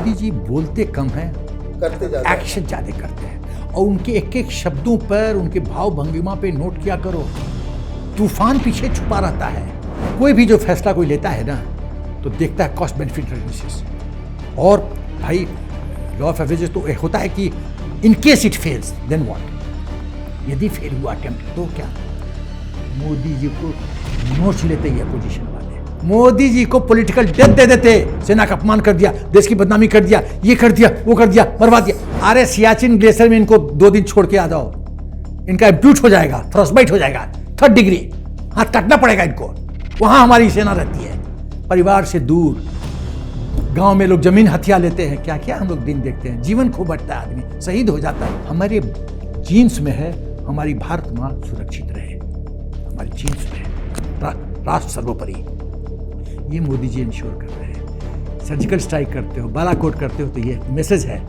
मोदी जी बोलते कम हैं, करते ज्यादा हैं। एक्शन ज्यादा करते हैं और उनके एक एक शब्दों पर, उनके भाव भंगिमा पे नोट किया करो। तूफान पीछे छुपा रहता है। कोई भी जो फैसला कोई लेता है ना तो देखता है कॉस्ट बेनिफिट एनालिसिस। और भाई लॉ ऑफ एवरेजेस तो होता है कि in case it fails then what, यदि फेल हुआ अटेम्प्ट तो क्या। मोदी जी को नोच लेते ही अपोजिशन वाले, मोदी जी को पॉलिटिकल डेथ दे देते। सेना का अपमान कर दिया, देश की बदनामी कर दिया, ये कर दिया, वो कर दिया, मरवा दिया। अरे सियाचिन ग्लेशियर में इनको 2 दिन छोड़ के आ जाओ, इनका एब्यूट हो जाएगा, फ्रॉस्टबाइट हो जाएगा, 3rd डिग्री, हाथ काटना पड़ेगा इनको। वहां हमारी सेना रहती है, परिवार से दूर। गांव में लोग जमीन हथिया लेते हैं, क्या क्या हम लोग दिन देखते हैं। जीवन खो बैठता है, आदमी शहीद हो जाता है। हमारे जीन्स में है हमारी भारत माँ सुरक्षित रहे, हमारी जीन्स में है राष्ट्र सर्वोपरि। ये मोदी जी इंश्योर कर रहे हैं। सर्जिकल स्ट्राइक करते हो, बालाकोट करते हो तो ये मैसेज है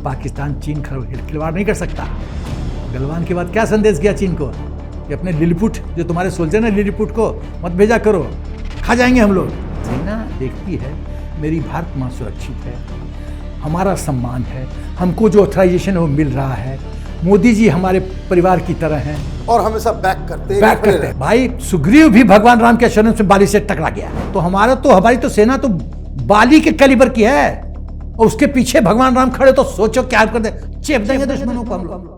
पाकिस्तान चीन खिलवाड़ नहीं कर सकता। गलवान के बाद क्या संदेश गया चीन को कि अपने लिलीपुट, जो तुम्हारे सोल्जर है लिलीपुट को मत भेजा करो, खा जाएंगे हम लोग। सेना देखती है मेरी भारत माँ सुरक्षित है, हमारा सम्मान है, हमको जो ऑथराइजेशन है वो मिल रहा है। मोदी जी हमारे परिवार की तरह हैं और हमेशा बैक करते हैं। भाई सुग्रीव भी भगवान राम के शरण से बाली से टकरा गया, तो हमारी तो सेना तो बाली के कैलिबर की है और उसके पीछे भगवान राम खड़े, तो सोचो क्या कर दे, चेप देंगे दुश्मनों को हम लोग।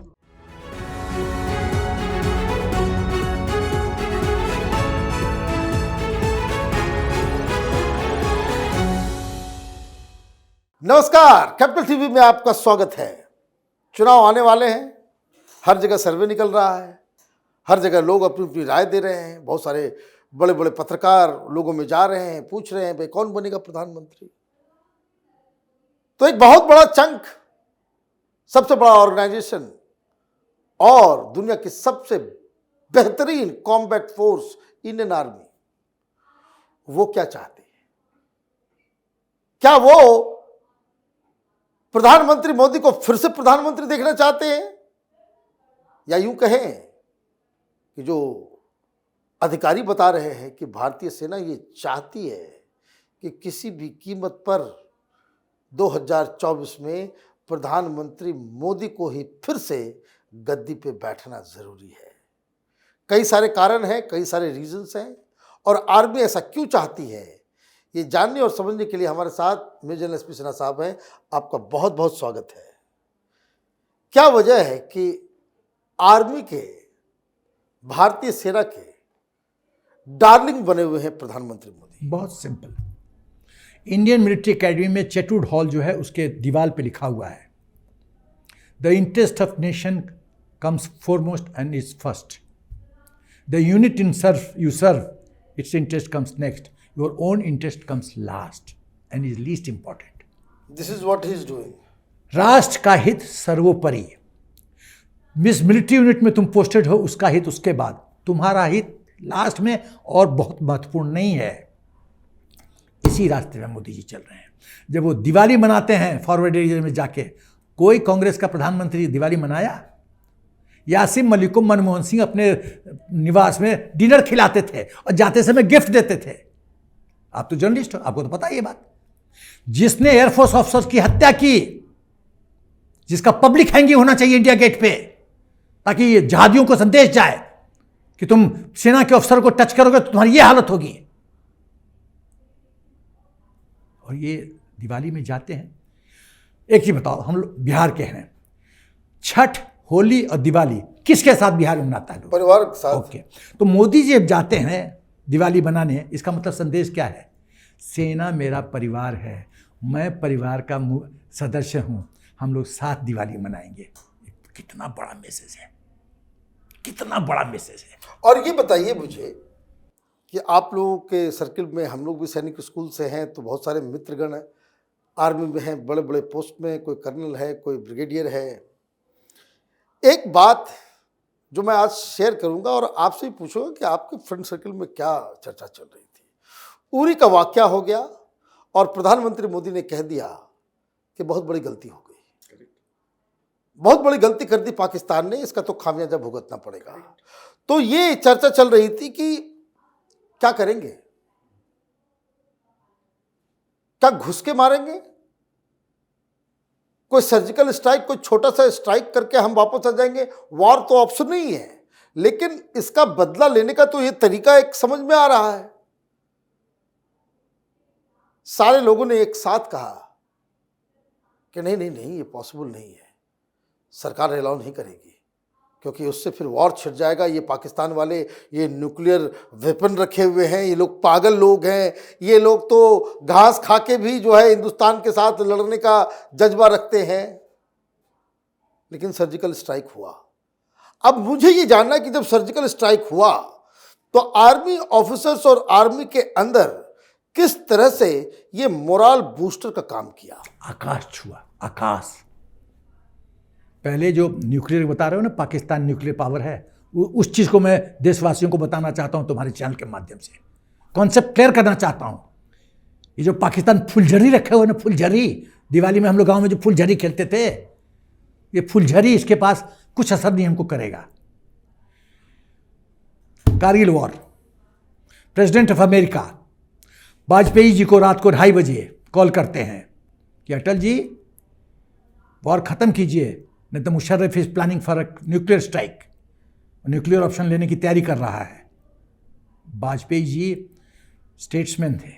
नमस्कार, कैपिटल टीवी में आपका स्वागत है। चुनाव आने वाले हैं, हर जगह सर्वे निकल रहा है, हर जगह लोग अपनी अपनी राय दे रहे हैं। बहुत सारे बड़े बड़े पत्रकार लोगों में जा रहे हैं, पूछ रहे हैं भाई कौन बनेगा प्रधानमंत्री। तो एक बहुत बड़ा चंक, सबसे बड़ा ऑर्गेनाइजेशन और दुनिया की सबसे बेहतरीन कॉम्बैट फोर्स इंडियन आर्मी, वो क्या चाहती है? क्या वो प्रधानमंत्री मोदी को फिर से प्रधानमंत्री देखना चाहते हैं, या यूं कहें कि जो अधिकारी बता रहे हैं कि भारतीय सेना ये चाहती है कि किसी भी कीमत पर 2024 में प्रधानमंत्री मोदी को ही फिर से गद्दी पे बैठना जरूरी है। कई सारे कारण हैं, कई सारे रीजंस हैं, और आर्मी ऐसा क्यों चाहती है, ये जानने और समझने के लिए हमारे साथ मेजर एसपी सिन्हा साहब हैं। आपका बहुत बहुत स्वागत है। क्या वजह है कि आर्मी के, भारतीय सेना के डार्लिंग बने हुए हैं प्रधानमंत्री मोदी? बहुत सिंपल, इंडियन मिलिट्री एकेडमी में चेटवुड हॉल जो है उसके दीवार पे लिखा हुआ है, the interest of nation comes foremost and is first, the unit in serve you serve its interest comes next, your own interest comes last and is least important. This is what he is doing. राष्ट्र का हित सर्वोपरि। Miss military unit में तुम posted हो, उसका हित उसके बाद, तुम्हारा हित लास्ट में और बहुत महत्वपूर्ण नहीं है। इसी रास्ते में मोदी जी चल रहे हैं। जब वो दिवाली मनाते हैं फॉरवर्ड एरिया में जाके, कोई कांग्रेस का प्रधानमंत्री दिवाली मनाया? यासिम मलिक को मनमोहन सिंह अपने निवास में डिनर खिलाते थे और जाते समय गिफ्ट देते थे। आप तो जर्नलिस्ट हो, आपको तो पता है ये बात। जिसने एयरफोर्स ऑफिसर की हत्या की, जिसका पब्लिक हैंगिंग होना चाहिए इंडिया गेट पे, ताकि ये जहादियों को संदेश जाए कि तुम सेना के अफसर को टच करोगे तो तुम्हारी ये हालत होगी। और ये दिवाली में जाते हैं। एक चीज बताओ, हम लोग बिहार के हैं, छठ, होली और दिवाली किसके साथ बिहार में मनाता है? परिवार के साथ। ओके, तो मोदी जी जब जाते हैं दिवाली बनाने, इसका मतलब संदेश क्या है? सेना मेरा परिवार है, मैं परिवार का सदस्य हूं, हम लोग साथ दिवाली मनाएंगे। कितना बड़ा मैसेज है, कितना बड़ा मैसेज है। और ये बताइए मुझे कि आप लोगों के सर्किल में, हम लोग भी सैनिक स्कूल से हैं, तो बहुत सारे मित्रगण आर्मी में हैं, बड़े बड़े पोस्ट में, कोई कर्नल है, कोई ब्रिगेडियर है। एक बात जो मैं आज शेयर करूंगा और आपसे ही पूछूंगा कि आपके फ्रेंड सर्किल में क्या चर्चा चल रही थी। उरी का वाकया हो गया और प्रधानमंत्री मोदी ने कह दिया कि बहुत बड़ी गलती हो गई, बहुत बड़ी गलती कर दी पाकिस्तान ने, इसका तो खामियाजा भुगतना पड़ेगा। तो ये चर्चा चल रही थी कि क्या करेंगे, क्या घुस के मारेंगे कोई सर्जिकल स्ट्राइक, कोई छोटा सा स्ट्राइक करके हम वापस आ जाएंगे, वॉर तो ऑप्शन नहीं है। लेकिन इसका बदला लेने का तो ये तरीका एक समझ में आ रहा है। सारे लोगों ने एक साथ कहा कि नहीं नहीं नहीं, ये पॉसिबल नहीं है, सरकार अलाउ नहीं करेगी, क्योंकि उससे फिर वॉर छिड़ जाएगा। ये पाकिस्तान वाले ये न्यूक्लियर वेपन रखे हुए हैं, ये लोग पागल लोग हैं, ये लोग तो घास खा के भी जो है हिंदुस्तान के साथ लड़ने का जज्बा रखते हैं। लेकिन सर्जिकल स्ट्राइक हुआ। अब मुझे ये जानना है कि जब सर्जिकल स्ट्राइक हुआ तो आर्मी ऑफिसर्स और आर्मी के अंदर किस तरह से ये मोरल बूस्टर का काम किया। आकाश छुआ, आकाश। पहले जो न्यूक्लियर बता रहे हो ना, पाकिस्तान न्यूक्लियर पावर है, उस चीज़ को मैं देशवासियों को बताना चाहता हूं तुम्हारे चैनल के माध्यम से, कॉन्सेप्ट क्लियर करना चाहता हूं। ये जो पाकिस्तान फुलझड़ी रखे हुए ना, फुलझड़ी, दिवाली में हम लोग गांव में जो फुलझड़ी खेलते थे, ये फुलझड़ी इसके पास कुछ असर नहीं हमको करेगा। Kargil war, president of America Vajpayee ji को रात को 2:30 बजे कॉल करते हैं कि अटल जी वॉर खत्म कीजिए, नहीं तो Musharraf is planning for nuclear strike, nuclear option लेने की तैयारी कर रहा है। वाजपेयी जी स्टेट्समैन थे,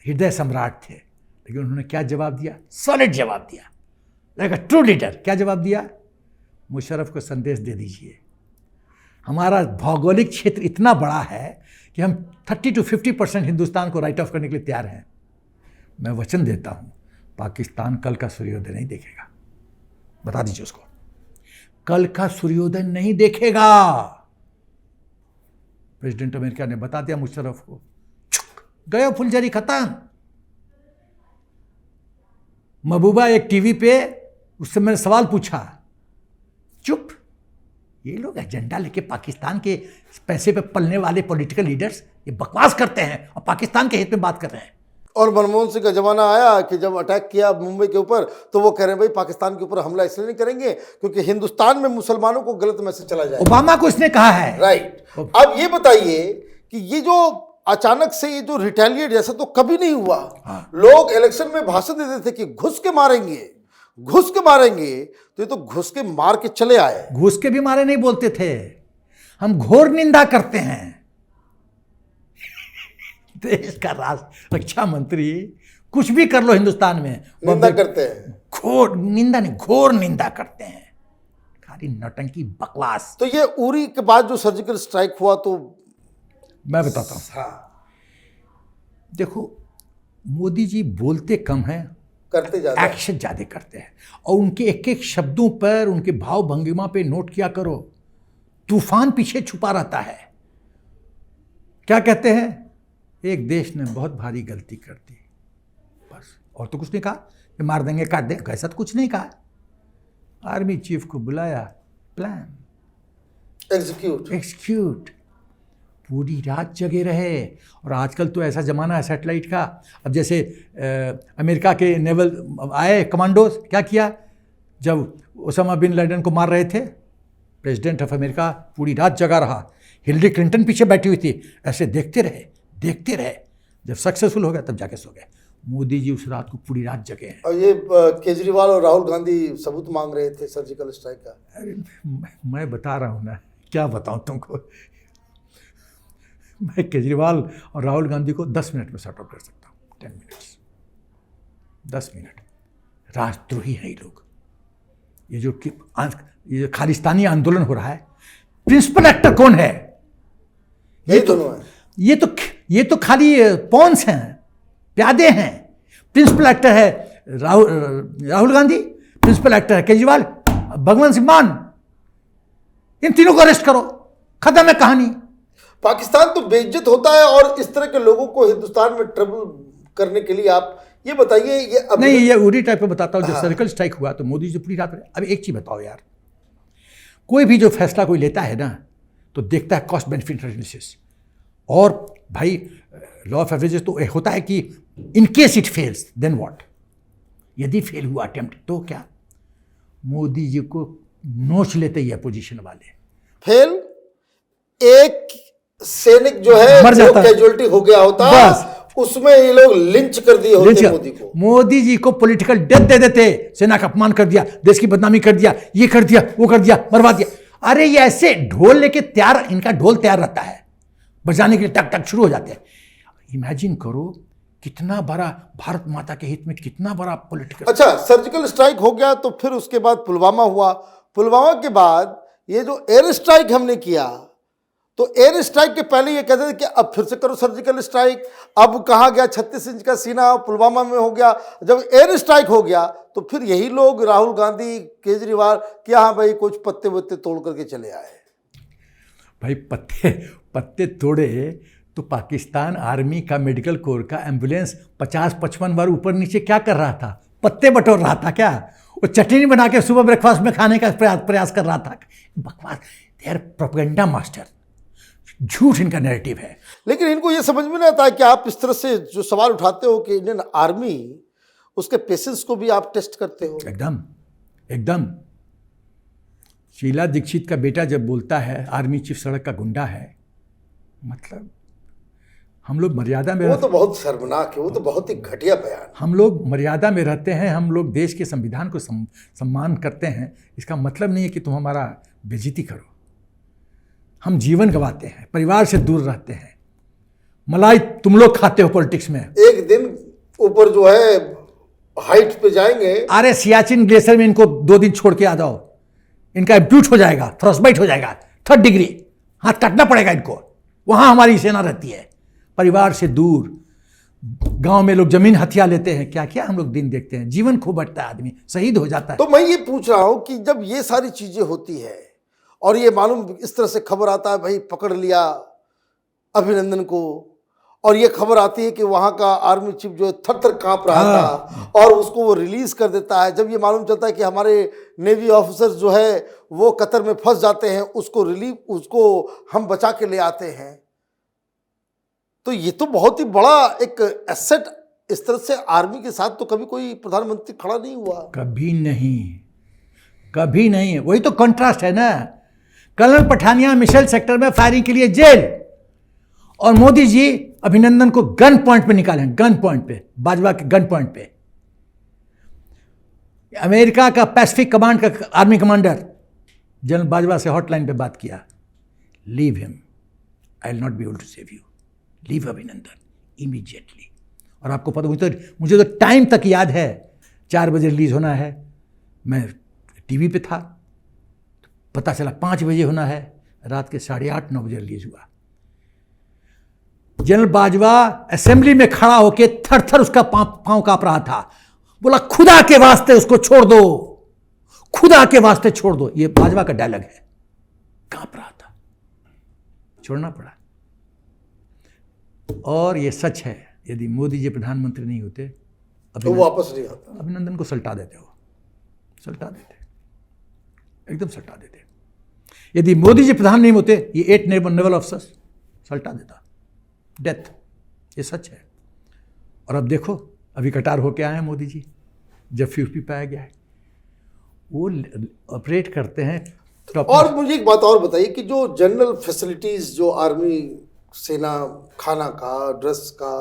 हृदय सम्राट थे, लेकिन उन्होंने क्या जवाब दिया? सॉलिड जवाब दिया, लाइक अ ट्रू लीडर। क्या जवाब दिया? मुशर्रफ को संदेश दे दीजिए, हमारा भौगोलिक क्षेत्र इतना बड़ा है कि हम 30 to 50% हिंदुस्तान को राइट ऑफ करने के लिए तैयार हैं। मैं वचन देता हूं, पाकिस्तान कल का सूर्योदय नहीं देखेगा। बता दीजिए उसको, कल का सूर्योदय नहीं देखेगा। प्रेसिडेंट अमेरिका ने बता दिया मुशर्रफ को, गयो फुलझड़ी खत्म। महबूबा एक टीवी पे, उससे मैंने सवाल पूछा, चुप। ये लोग एजेंडा लेके पाकिस्तान के पैसे पे पलने वाले पॉलिटिकल लीडर्स ये बकवास करते हैं और पाकिस्तान के हित में बात कर रहे हैं। और मनमोहन सिंह का जमाना आया कि जब अटैक किया मुंबई के ऊपर, तो वो कह रहे हैं भाई पाकिस्तान के ऊपर हमला इसलिए नहीं करेंगे क्योंकि हिंदुस्तान में मुसलमानों को गलत मैसेज चला जाए। ओबामा को इसने कहा है, राइट। अब ये बताइए कि ये जो अचानक से ये जो रिटेलिएट जैसा तो कभी नहीं हुआ। लोग इलेक्शन में भाषण देते थे कि घुस के मारेंगे, घुस के मारेंगे, तो ये तो घुस के मार के चले आए। घुस के भी मारे नहीं बोलते थे, हम घोर निंदा करते हैं। देश का राष्ट्र रक्षा मंत्री कुछ भी कर लो हिंदुस्तान में, निंदा करते हैं। घोर निंदा नहीं, घोर निंदा करते हैं, खाली नौटंकी बकवास। तो ये उरी के बाद जो सर्जिकल स्ट्राइक हुआ, तो मैं बताता हूं। हाँ, देखो, मोदी जी बोलते कम हैं, करते ज्यादा, एक्शन ज्यादा करते हैं, और उनके एक एक शब्दों पर, उनके भाव भंगिमा पे नोट किया करो, तूफान पीछे छुपा रहता है। क्या कहते हैं? एक देश ने बहुत भारी गलती कर दी, बस, और तो कुछ नहीं कहा, ये मार देंगे काट देंगे, ऐसा तो कुछ नहीं कहा। आर्मी चीफ को बुलाया, प्लान एग्जीक्यूट, पूरी रात जगे रहे। और आजकल तो ऐसा ज़माना है सैटेलाइट का। अब जैसे अमेरिका के नेवल आए कमांडोज, क्या किया? जब ओसामा बिन लादेन को मार रहे थे, प्रेसिडेंट ऑफ अमेरिका पूरी रात जगा रहा, हिलरी क्लिंटन पीछे बैठी हुई थी, ऐसे देखते रहे। जब सक्सेसफुल हो गया तब जाके सो गए। मोदी जी उस रात को पूरी रात जगे हैं। और ये केजरीवाल और राहुल गांधी सबूत मांग रहे थे सर्जिकल स्ट्राइक का। अरे मैं बता रहा हूँ ना, क्या बताऊँ तुमको। मैं केजरीवाल और राहुल गांधी को 10 मिनट में सॉर्ट आउट कर सकता हूँ, 10 मिनट्स, 10 मिनट। राष्ट्रद्रोही हैं ये लोग। ये जो खालिस्तानी आंदोलन हो रहा है, प्रिंसिपल एक्टर कौन है? ये दोनों हैं। ये तो खाली पॉन्स हैं, प्यादे हैं। प्रिंसिपल एक्टर है राहुल गांधी, प्रिंसिपल एक्टर है केजरीवाल, भगवंत सिंह मान। इन तीनों को अरेस्ट करो, खत्म है कहानी। पाकिस्तान तो बेइज्जत होता है, और इस तरह के लोगों को हिंदुस्तान में ट्रबल करने के लिए आप ये बताइए। ये अब नहीं, ये उरी टाइप में बताता हूँ। जब सर्जिकल स्ट्राइक हुआ तो मोदी जी पूरी रात। अब एक चीज बताओ यार, कोई भी जो फैसला कोई लेता है ना, तो देखता है कॉस्ट बेनिफिट एनालिसिस। और भाई लॉ ऑफ एवरेजेस तो होता है कि in case it fails then what, यदि फेल हुआ अटेम्प्ट तो क्या? मोदी जी को नोच लेते ही अपोजिशन वाले। फेल, एक सैनिक जो है मर जाता, कैजुअलिटी हो गया होता, बस उसमें ये लोग लिंच कर दिए होते मोदी को। मोदी जी को पॉलिटिकल डेथ दे देते, सेना का अपमान कर दिया, देश की बदनामी कर दिया, ये कर दिया, वो कर दिया, मरवा दिया। अरे ये ऐसे ढोल लेके तैयार, इनका ढोल तैयार रहता है बजाने के लिए, टक टक शुरू हो जाते हैं। इमेजिन करो कितना बड़ा भारत माता के हित में कितना बड़ा पॉलिटिकल। अच्छा, सर्जिकल स्ट्राइक हो गया तो फिर उसके बाद पुलवामा हुआ। पुलवामा के बाद ये जो एयर स्ट्राइक हमने किया, तो एयर स्ट्राइक के पहले ये कहते थे कि अब फिर से करो सर्जिकल स्ट्राइक। अब कहा गया 36 इंच का सीना पुलवामा में हो गया। जब एयर स्ट्राइक हो गया तो फिर यही लोग राहुल गांधी, केजरीवाल कि हाँ भाई कुछ पत्ते वत्ते तोड़ करके चले आए। भाई पत्ते तोड़े तो पाकिस्तान आर्मी का मेडिकल कोर का एम्बुलेंस 50-55 बार ऊपर नीचे क्या कर रहा था? पत्ते बटोर रहा था क्या? वो चटनी बना के सुबह ब्रेकफास्ट में खाने का प्रयास कर रहा था। बकवास, दे आर प्रोपेगेंडा मास्टर। झूठ इनका नैरेटिव है। लेकिन इनको ये समझ में नहीं आता है कि आप इस तरह से जो सवाल उठाते हो कि इंडियन आर्मी, उसके पेशेंस को भी आप टेस्ट करते हो। एकदम। शीला दीक्षित का बेटा जब बोलता है आर्मी चीफ सड़क का गुंडा है, मतलब हम लोग मर्यादा में, वो तो बहुत शर्मनाक है, वो तो बहुत ही घटिया बयान। हम लोग मर्यादा में रहते हैं, हम लोग देश के संविधान को सम्मान करते हैं। इसका मतलब नहीं है कि तुम हमारा बेइज्जती करो। हम जीवन गंवाते हैं, परिवार से दूर रहते हैं। मलाई तुम लोग खाते हो पॉलिटिक्स में। एक दिन ऊपर जो है हाइट पे जाएंगे। अरे सियाचिन ग्लेशियर में इनको 2 दिन छोड़ के आ जाओ, इनका एब्ड्यूट हो जाएगा, फ्रॉस्टबाइट हो जाएगा, 3rd डिग्री, हाथ काटना पड़ेगा इनको। वहां हमारी सेना रहती है, परिवार से दूर। गांव में लोग जमीन हथिया लेते हैं, क्या क्या हम लोग दिन देखते हैं। जीवन खो बैठता है, आदमी शहीद हो जाता है। तो मैं ये पूछ रहा हूं कि जब ये सारी चीजें होती है और ये मालूम इस तरह से खबर आता है भाई पकड़ लिया अभिनंदन को, और ये खबर आती है कि वहां का आर्मी चीफ जो है थर-थर कांप रहा था और उसको वो रिलीज कर देता है। जब ये मालूम चलता है कि हमारे नेवी ऑफिसर्स जो है वो कतर में फंस जाते हैं, उसको हम बचा के ले आते हैं, तो ये तो बहुत ही बड़ा एक एसेट। इस तरह से आर्मी के साथ तो कभी कोई प्रधानमंत्री खड़ा नहीं हुआ। कभी नहीं। वही तो कंट्रास्ट है ना। कर्नल पठानिया मिशेल सेक्टर में फायरिंग के लिए जेल, और मोदी जी अभिनंदन को गन पॉइंट पे निकाले, गन पॉइंट पे, बाजवा के गन पॉइंट पे। अमेरिका का पैसिफिक कमांड का आर्मी कमांडर जनरल बाजवा से हॉटलाइन पे बात किया, leave him, I will not be able to save you, leave Abhinandan immediately. और आपको पता, मुझे तो टाइम तक याद है, 4 बजे रिलीज होना है, मैं टीवी पे था, पता चला 5 बजे होना है, रात के 8:30-9 बजे रिलीज हुआ। जनरल बाजवा असेंबली में खड़ा होकर थर-थर उसका पांव कांप रहा था। बोला खुदा के वास्ते उसको छोड़ दो, खुदा के वास्ते छोड़ दो। ये बाजवा का डायलॉग है। कांप रहा था, छोड़ना पड़ा। और ये सच है, यदि मोदी जी प्रधानमंत्री नहीं होते तो वापस नहीं आता, अभिनंदन को सल्टा देते, एकदम सल्टा देते। यदि मोदी जी प्रधान नहीं होते, ये 8 नेवल ऑफिसर्स सल्टा देता, डेथ। ये सच है। और अब देखो, अभी कटार होके आए हैं मोदी जी, जब 50 पाया गया है, वो ऑपरेट करते हैं। और मुझे एक बात और बताइए कि जो जनरल फैसिलिटीज जो आर्मी सेना, खाना का, ड्रेस का,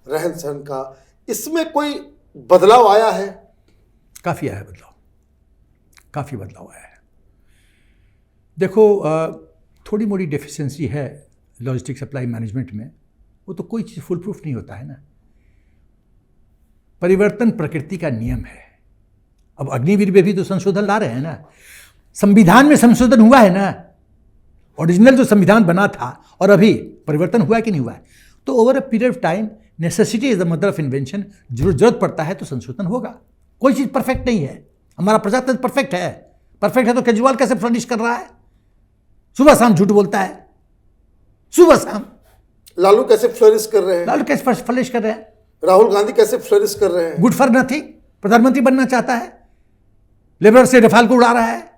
रहन सहन का, इसमें कोई बदलाव आया है? काफ़ी आया बदलाव, काफ़ी बदलाव आया है। देखो, थोड़ी मोड़ी डेफिशिएंसी है लॉजिस्टिक सप्लाई मैनेजमेंट में, वो तो कोई चीज़ फुल प्रूफ नहीं होता है ना। परिवर्तन प्रकृति का नियम है। अब अग्निवीर में भी तो संशोधन ला रहे हैं ना, संविधान में संशोधन हुआ है ना। ओरिजिनल जो संविधान बना था और अभी परिवर्तन हुआ कि नहीं हुआ है, तो over a period of time necessity is the mother of invention. जरूरत पड़ता है तो संशोधन होगा। कोई चीज़ परफेक्ट नहीं है। हमारा प्रजातंत्र परफेक्ट है। परफेक्ट है तो केजरीवाल कैसे फ्लरिश कर रहा है? सुबह शाम झूठ बोलता है, सुबह शाम। लालू कैसे फ्लरिश कर रहे हैं? लालू कैसे फ्लरिश कर रहे हैं? राहुल गांधी कैसे फ्लरिश कर रहे हैं? गुड फॉर नथिंग, प्रधानमंत्री बनना चाहता है, लेबर से रफाल को उड़ा रहा है।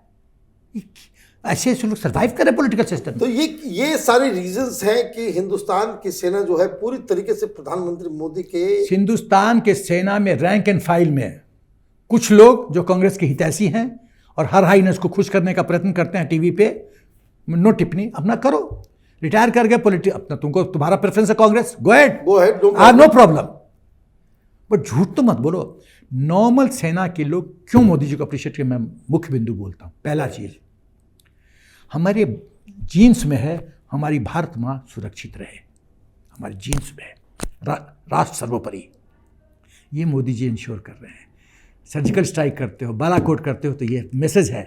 ऐसे लोग सर्वाइव कर रहे हैं पॉलिटिकल सिस्टम। तो ये सारे रीजंस हैं कि हिंदुस्तान की सेना जो है पूरी तरीके से प्रधानमंत्री मोदी के, हिंदुस्तान के सेना में रैंक एंड फाइल में कुछ लोग जो कांग्रेस के हितैषी हैं और हर हाइनेस को खुश करने का प्रयत्न करते हैं टीवी पे, नो टिप्पणी अपना करो, रिटायर कर गए पॉलिटिक्स, अपना तुमको तुम्हारा प्रेफरेंस है Congress, go ahead, go ahead, I have no problem, but झूठ तो मत बोलो। नॉर्मल सेना के लोग क्यों मोदी जी को अप्रिशिएट किया, मैं मुख्य बिंदु बोलता हूँ। पहला चीज, हमारे जीन्स में है हमारी भारत माँ सुरक्षित रहे, हमारे जीन्स में है राष्ट्र सर्वोपरि, ये मोदी जी इंश्योर कर रहे हैं। सर्जिकल स्ट्राइक करते हो, बालाकोट करते हो, तो ये मैसेज है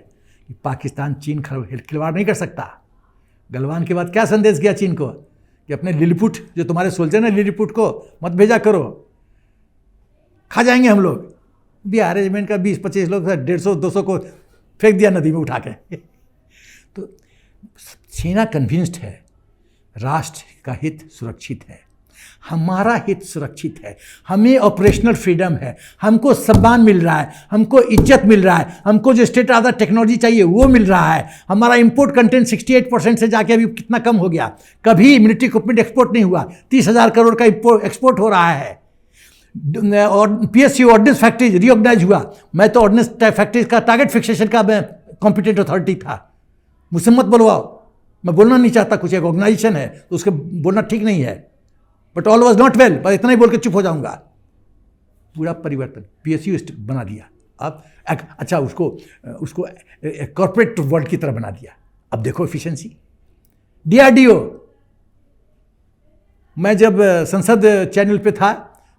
कि पाकिस्तान चीन खिलवाड़ नहीं कर सकता। गलवान के बाद क्या संदेश गया चीन को कि अपने लिलीपुट, जो तुम्हारे सोल्जर हैं लिलीपुट को मत भेजा करो, खा जाएंगे हम लोग। बिहार रेजिमेंट का 20-25 लोग 150-200 को फेंक दिया नदी में उठा के। तो सेना कन्विंस्ड है राष्ट्र का हित सुरक्षित है, हमारा हित सुरक्षित है, हमें ऑपरेशनल फ्रीडम है, हमको सम्मान मिल रहा है, हमको इज्जत मिल रहा है, हमको जो स्टेट ऑफ द टेक्नोलॉजी चाहिए वो मिल रहा है। हमारा इंपोर्ट कंटेंट 68% से जाके अभी कितना कम हो गया। कभी मिलिट्री इक्विपमेंट एक्सपोर्ट नहीं हुआ, 30,000 करोड़ का एक्सपोर्ट हो रहा है। और PSU ऑर्डिनेंस फैक्ट्रीज रिऑर्गेनाइज हुआ। मैं तो ऑर्डिनेंस फैक्ट्रीज का टारगेट फिक्सेशन का मैं कॉम्पिटेंट अथॉरिटी था, मुझसे मत बुलवाओ, मैं बोलना नहीं चाहता, कुछ एक ऑर्गेनाइजेशन है तो उसके बोलना ठीक नहीं है, but all was not well, बस इतना ही बोल के चुप हो जाऊंगा। पूरा परिवर्तन PSU बना दिया। अब अच्छा उसको कॉर्पोरेट वर्ल्ड की तरह बना दिया। अब देखो एफिशिएंसी। DRDO, मैं जब संसद चैनल पे था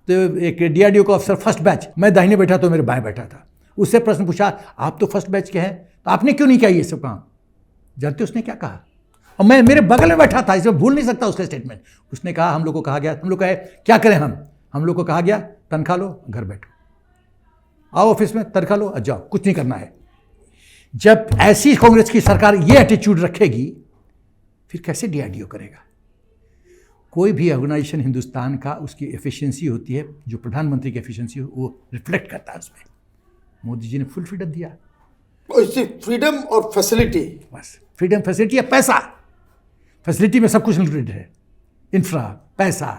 तो एक DRDO का अफसर फर्स्ट बैच, मैं दाहिने बैठा तो मेरे बाएं बैठा था, उससे प्रश्न पूछा आप तो फर्स्ट बैच के हैं तो आपने क्यों नहीं किया ये सब काम? जानते उसने क्या कहा? और मैं मेरे बगल में बैठा था, इसमें भूल नहीं सकता उसका स्टेटमेंट। उसने कहा हम लोग को कहा गया, हम लोग कहे क्या करें हम लोग को कहा गया तनख्वाह लो घर बैठो, आओ ऑफिस में तनख्वाह लो जाओ, कुछ नहीं करना है। जब ऐसी कांग्रेस की सरकार ये एटीट्यूड रखेगी फिर कैसे DRDO करेगा? कोई भी ऑर्गेनाइजेशन हिंदुस्तान का उसकी एफिशिएंसी होती है, जो प्रधानमंत्री की एफिशिएंसी हो वो रिफ्लेक्ट करता है उसमें। मोदी जी ने फुल फ्रीडम दिया, फ्रीडम और फैसिलिटी, बस फ्रीडम फैसिलिटी या पैसा। फैसिलिटी में सब कुछ इंक्लूडेड है, इंफ्रा, पैसा,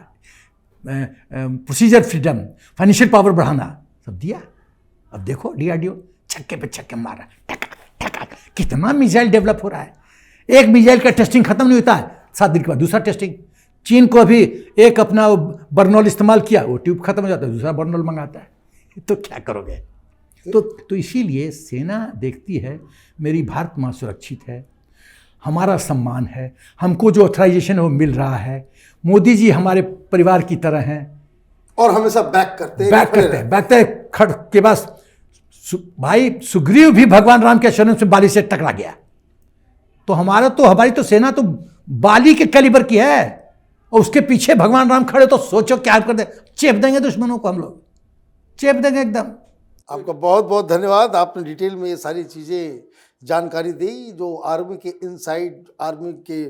प्रोसीजर फ्रीडम, फाइनेंशियल पावर बढ़ाना, सब दिया। अब देखो DRDO छक्के पे छक्के मारा, कितना मिसाइल डेवलप हो रहा है। एक मिसाइल का टेस्टिंग खत्म नहीं होता है, 7 दिन के बाद दूसरा टेस्टिंग। चीन को अभी एक अपना बर्नॉल इस्तेमाल किया, वो ट्यूब खत्म हो जाता है, दूसरा बर्नॉल मंगाता है। तो क्या करोगे? तो इसीलिए सेना देखती है मेरी भारत माँ सुरक्षित है, हमारा सम्मान है, हमको जो ऑथराइजेशन है वो मिल रहा है, मोदी जी हमारे परिवार की तरह हैं और हमेशा बैक करते हैं खड़ के पास। भाई सुग्रीव भी भगवान राम के शरण से बाली से टकरा गया, तो हमारी तो सेना तो बाली के कैलिबर की है, और उसके पीछे भगवान राम खड़े, तो सोचो क्या कर दे, चेप देंगे दुश्मनों को, हम लोग चेप देंगे एकदम। आपका बहुत बहुत धन्यवाद, आपने डिटेल में ये सारी चीज़ें जानकारी दी, जो आर्मी के इनसाइड, आर्मी के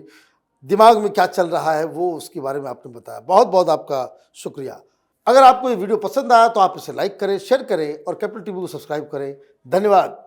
दिमाग में क्या चल रहा है वो उसके बारे में आपने बताया। बहुत बहुत आपका शुक्रिया। अगर आपको ये वीडियो पसंद आया तो आप इसे लाइक करें, शेयर करें और कैपिटल TV को सब्सक्राइब करें। धन्यवाद।